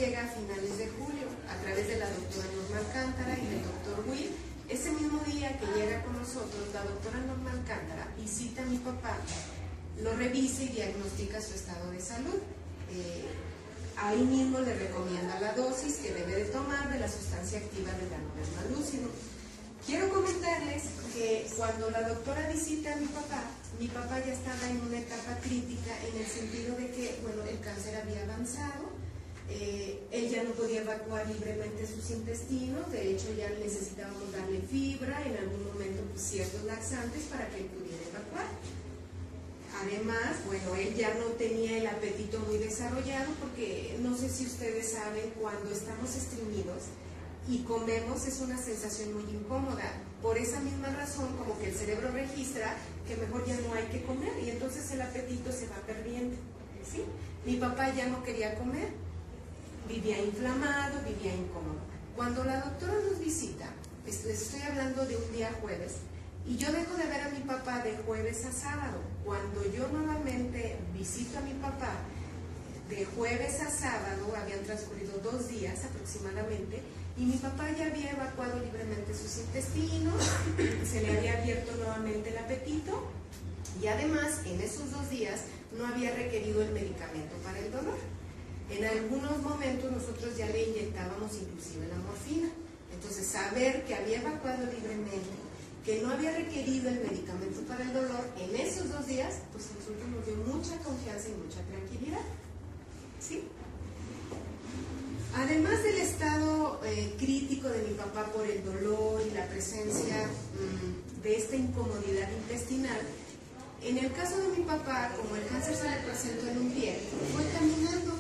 llega a finales de julio a través de la doctora Norma Alcántara y del doctor Will. Ese mismo día que llega con nosotros, la doctora Norma Alcántara visita a mi papá, lo revisa y diagnostica su estado de salud. Ahí mismo le recomienda la dosis que debe de tomar de la sustancia activa del ganoderma lúcido. Quiero comentarles que cuando la doctora visita a mi papá ya estaba en una etapa crítica en el sentido de que, bueno, el cáncer había avanzado, él ya no podía evacuar libremente sus intestinos, de hecho ya necesitábamos darle fibra, en algún momento pues, ciertos laxantes para que él pudiera evacuar. Además, bueno, él ya no tenía el apetito muy desarrollado porque no sé si ustedes saben, cuando estamos estreñidos y comemos es una sensación muy incómoda. Por esa misma razón, como que el cerebro registra que mejor ya no hay que comer y entonces el apetito se va perdiendo, ¿sí? Mi papá ya no quería comer, vivía inflamado, vivía incómodo. Cuando la doctora nos visita, les estoy hablando de un día jueves, y yo dejo de ver a mi papá de jueves a sábado. Cuando yo nuevamente visito a mi papá, de jueves a sábado, habían transcurrido 2 días aproximadamente, y mi papá ya había evacuado libremente sus intestinos, se le había abierto nuevamente el apetito, y además, en esos 2 días, no había requerido el medicamento para el dolor. En algunos momentos nosotros ya le inyectábamos inclusive la morfina. Entonces, saber que había evacuado libremente, que no había requerido el medicamento para el dolor en esos 2 días, pues a nosotros nos dio mucha confianza y mucha tranquilidad, ¿sí? Además del estado crítico de mi papá por el dolor y la presencia de esta incomodidad intestinal, en el caso de mi papá, como el cáncer se le presentó en un pie, fue caminando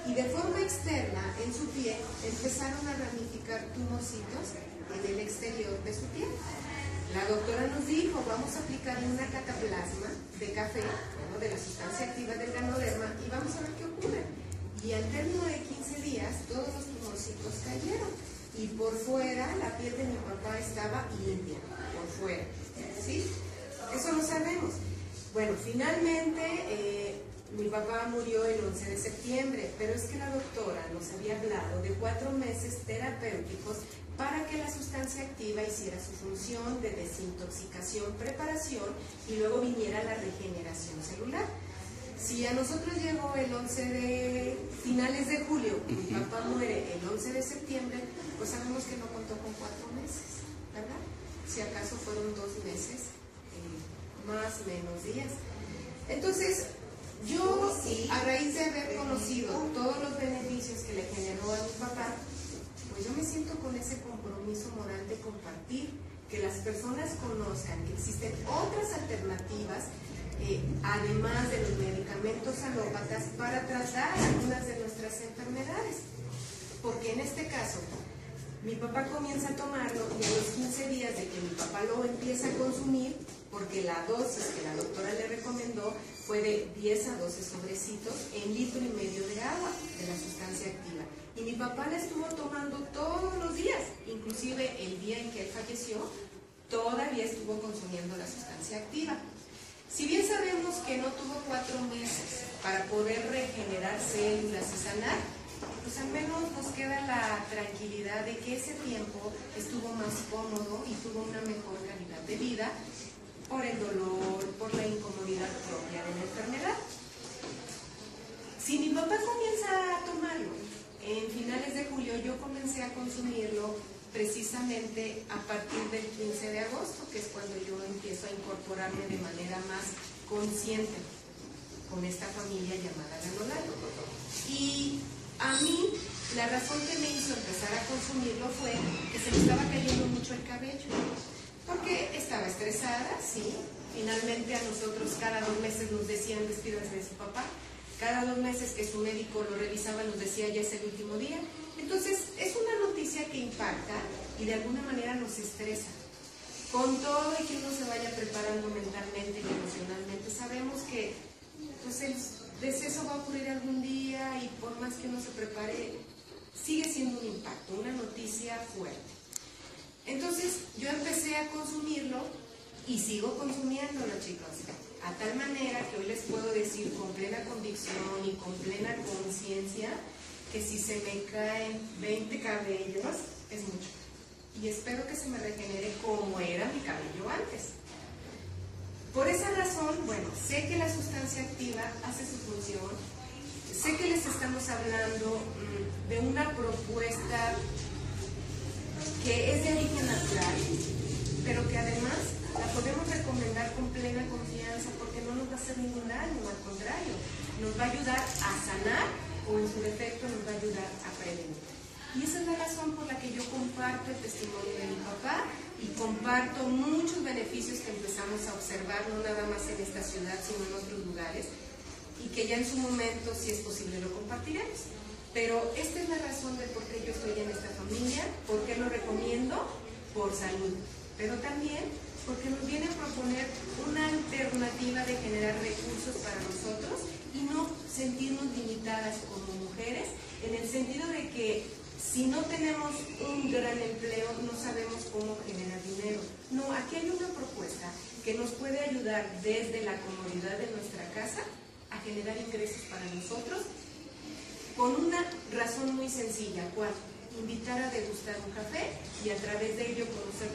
y de forma externa en su pie empezaron a ramificar tumorcitos en el exterior de su pie. La doctora nos dijo, vamos a aplicarle una cataplasma de café, ¿no?, de la sustancia activa del ganoderma, y vamos a ver qué ocurre. Y al término de 15 días, todos los tumorcitos cayeron. Y por fuera, la piel de mi papá estaba limpia, por fuera, ¿sí? Eso lo sabemos. Bueno, finalmente, mi papá murió el 11 de septiembre, pero es que la doctora nos había hablado de 4 meses terapéuticos para que la sustancia activa hiciera su función de desintoxicación, preparación y luego viniera la regeneración celular. Si a nosotros llegó el 11 de finales de julio y mi papá muere el 11 de septiembre, pues sabemos que no contó con 4 meses, ¿verdad? Si acaso fueron 2 meses, más menos días. Entonces, yo, a raíz de haber conocido todos los beneficios que le generó a mi papá, pues yo me siento con ese compromiso moral de compartir, que las personas conozcan que existen otras alternativas, además de los medicamentos alópatas, para tratar algunas de nuestras enfermedades. Porque en este caso, mi papá comienza a tomarlo y a los 15 días de que mi papá lo empieza a consumir, porque la dosis que la doctora le recomendó fue de 10 a 12 sobrecitos en 1,5 litros de agua de la sustancia activa. Y mi papá la estuvo tomando todos los días, inclusive el día en que él falleció, todavía estuvo consumiendo la sustancia activa. Si bien sabemos que no tuvo 4 meses para poder regenerar células y sanar, pues al menos nos queda la tranquilidad de que ese tiempo estuvo más cómodo y tuvo una mejor calidad de vida por el dolor, por la incomodidad propia de la enfermedad. Si mi papá comienza a tomarlo en finales de julio, yo comencé a consumirlo precisamente a partir del 15 de agosto, que es cuando yo empiezo a incorporarme de manera más consciente con esta familia llamada Ganolado. Y a mí, la razón que me hizo empezar a consumirlo fue que se me estaba cayendo mucho el cabello, porque estaba estresada, sí. Finalmente a nosotros cada 2 meses nos decían despídanse de su papá. Cada 2 meses que su médico lo revisaba nos decía ya es el último día. Entonces es una noticia que impacta y de alguna manera nos estresa. Con todo y que uno se vaya preparando mentalmente y emocionalmente, sabemos que pues, el deceso va a ocurrir algún día y por más que uno se prepare, sigue siendo un impacto, una noticia fuerte. Entonces yo empecé a consumirlo y sigo consumiéndolo, chicos, a tal manera que hoy les puedo decir con plena convicción y con plena conciencia que si se me caen 20 cabellos es mucho. Y espero que se me regenere como era mi cabello antes. Por esa razón, bueno, sé que la sustancia activa hace su función, sé que les estamos hablando de una propuesta que es de origen natural, pero que además la podemos recomendar con plena confianza porque no nos va a hacer ningún daño, al contrario, nos va a ayudar a sanar o en su defecto nos va a ayudar a prevenir. Y esa es la razón por la que yo comparto el testimonio de mi papá y comparto muchos beneficios que empezamos a observar, no nada más en esta ciudad, sino en otros lugares, y que ya en su momento, si es posible, lo compartiremos. Pero esta es la razón de por qué yo estoy en esta familia, por qué lo recomiendo, por salud, pero también porque nos viene a proponer una alternativa de generar recursos para nosotros y no sentirnos limitadas como mujeres, en el sentido de que si no tenemos un gran empleo, no sabemos cómo generar dinero. No, aquí hay una propuesta que nos puede ayudar desde la comodidad de nuestra casa a generar ingresos para nosotros con una razón muy sencilla, ¿cuál? Invitar a degustar un café y a través de ello conocer